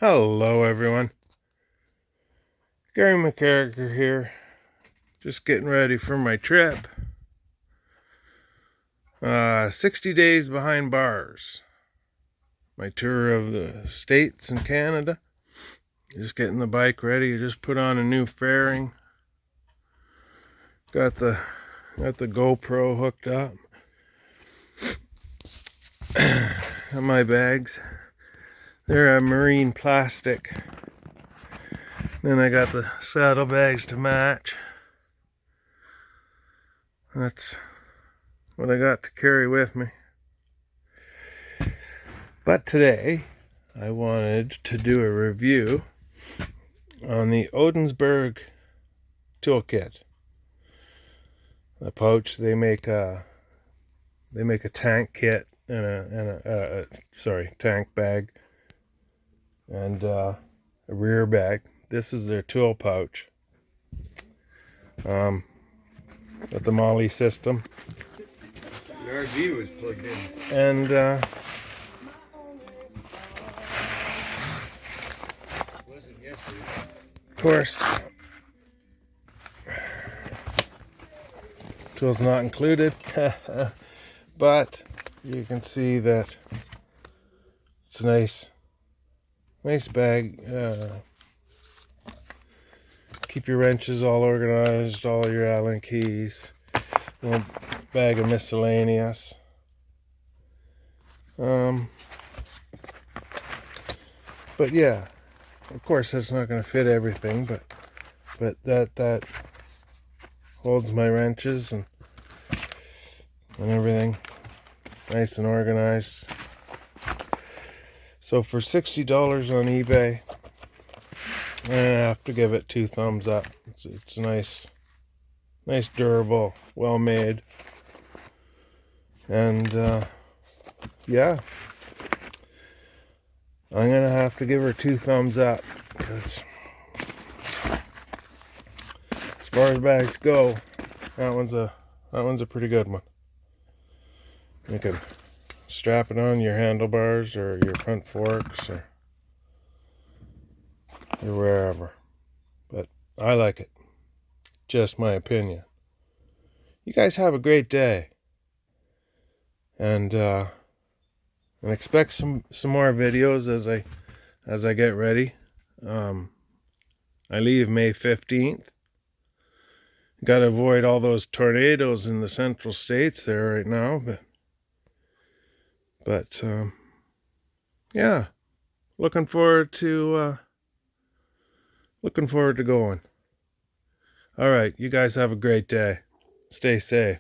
Hello everyone, Gary McCarricker here, just getting ready for my trip. 60 days behind bars, my tour of the States and Canada. Just getting the bike ready, just put on a new fairing. Got the GoPro hooked up. And my bags, they're marine plastic. Then I got the saddlebags to match. That's what I got to carry with me. But today, I wanted to do a review on the ODINSBERG toolkit. The pouch, they make a tank kit and a tank bag and a rear bag. This is their tool pouch. Got the Molly system. The RV was plugged in. And Wasn't yesterday. of course, tools not included. But you can see that it's a nice bag. Keep your wrenches all organized, all your Allen keys, little bag of miscellaneous. But yeah, of course that's not going to fit everything, but that holds my wrenches and everything nice and organized. So for $60 on eBay, I have to give it 2 thumbs up. It's nice, durable, well made, and yeah, I'm gonna have to give her 2 thumbs up because as far as bags go, that one's a pretty good one. You can strap it on your handlebars or your front forks or wherever. But I like it. Just my opinion. You guys have a great day. And expect some more videos as I get ready. I leave May 15th. Got to avoid all those tornadoes in the central states there right now, but yeah, looking forward to going. All right, you guys have a great day. Stay safe.